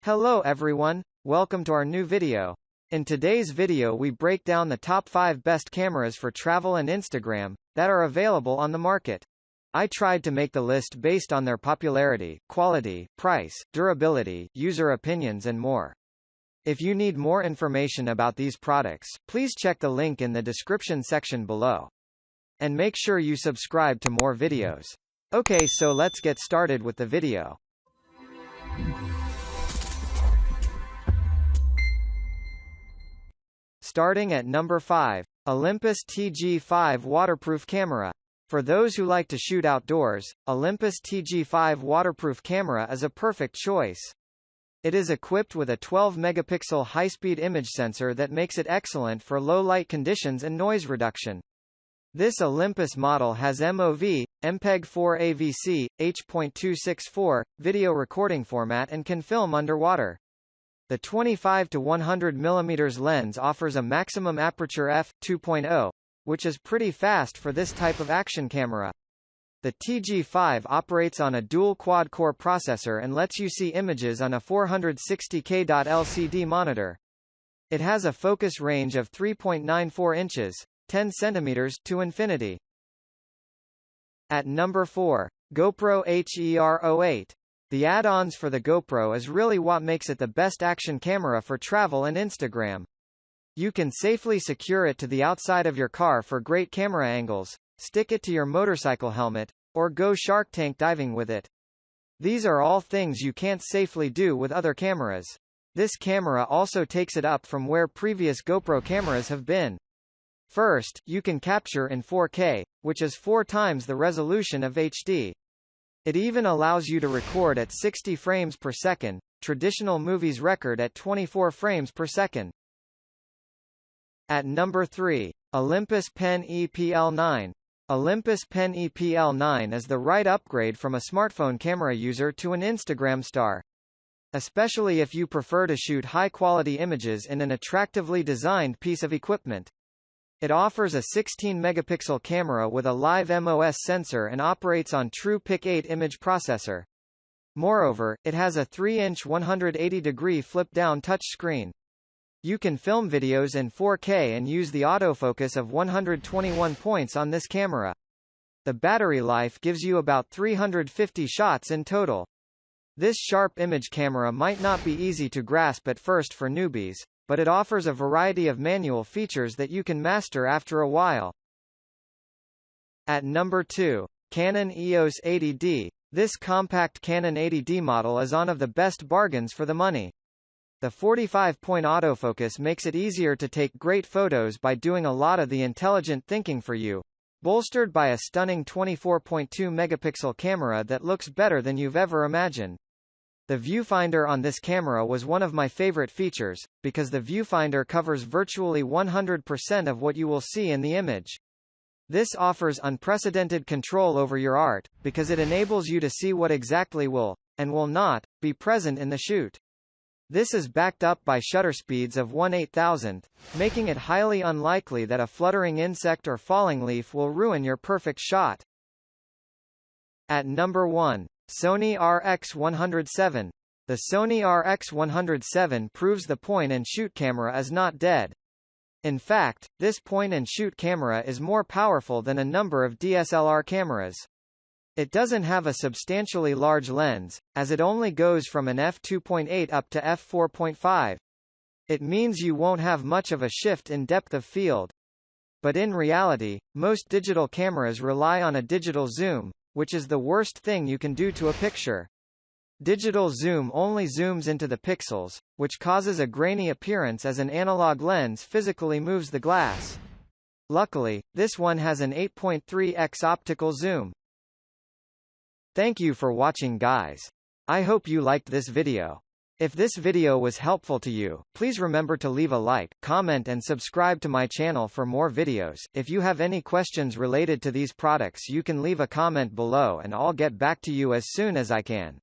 Hello everyone, welcome to our new video. In today's video we break down the top 5 best cameras for travel and Instagram that are available on the market. I tried to make the list based on their popularity, quality, price, durability, user opinions and more. If you need more information about these products, please check the link in the description section below. And make sure you subscribe to more videos. Okay, so let's get started with the video. Starting at number 5, Olympus TG5 Waterproof Camera. For those who like to shoot outdoors, Olympus TG5 Waterproof Camera is a perfect choice. It is equipped with a 12-megapixel high-speed image sensor that makes it excellent for low-light conditions and noise reduction. This Olympus model has MOV, MPEG-4 AVC, H.264, video recording format and can film underwater. The 25 to 100 mm lens offers a maximum aperture f2.0, which is pretty fast for this type of action camera. The TG5 operates on a dual quad-core processor and lets you see images on a 460K LCD monitor. It has a focus range of 3.94 inches, 10 centimeters, to infinity. At number 4, GoPro HERO8. The add-ons for the GoPro is really what makes it the best action camera for travel and Instagram. You can safely secure it to the outside of your car for great camera angles, stick it to your motorcycle helmet, or go Shark Tank diving with it. These are all things you can't safely do with other cameras. This camera also takes it up from where previous GoPro cameras have been. First, you can capture in 4K, which is 4 times the resolution of HD. It even allows you to record at 60 frames per second, traditional movies record at 24 frames per second. At number 3, Olympus PEN E-PL9. Olympus PEN E-PL9 is the right upgrade from a smartphone camera user to an Instagram star. Especially if you prefer to shoot high-quality images in an attractively designed piece of equipment. It offers a 16-megapixel camera with a live MOS sensor and operates on true PIC-8 image processor. Moreover, it has a 3-inch 180-degree flip-down touchscreen. You can film videos in 4K and use the autofocus of 121 points on this camera. The battery life gives you about 350 shots in total. This sharp image camera might not be easy to grasp at first for newbies, but it offers a variety of manual features that you can master after a while. At number 2, Canon EOS 80D. This compact Canon 80D model is one of the best bargains for the money. The 45-point autofocus makes it easier to take great photos by doing a lot of the intelligent thinking for you, bolstered by a stunning 24.2 megapixel camera that looks better than you've ever imagined. The viewfinder on this camera was one of my favorite features, because the viewfinder covers virtually 100% of what you will see in the image. This offers unprecedented control over your art, because it enables you to see what exactly will, and will not, be present in the shoot. This is backed up by shutter speeds of 1/8000th, making it highly unlikely that a fluttering insect or falling leaf will ruin your perfect shot. At number 1, Sony RX100 VII. The Sony RX100 VII proves the point-and-shoot camera is not dead. In fact, this point-and-shoot camera is more powerful than a number of DSLR cameras. It doesn't have a substantially large lens, as it only goes from an f2.8 up to f4.5. It means you won't have much of a shift in depth of field. But in reality, most digital cameras rely on a digital zoom, which is the worst thing you can do to a picture. Digital zoom only zooms into the pixels, which causes a grainy appearance as an analog lens physically moves the glass. Luckily, this one has an 8.3x optical zoom. Thank you for watching, guys. I hope you liked this video. If this video was helpful to you, please remember to leave a like, comment and subscribe to my channel for more videos. If you have any questions related to these products, you can leave a comment below and I'll get back to you as soon as I can.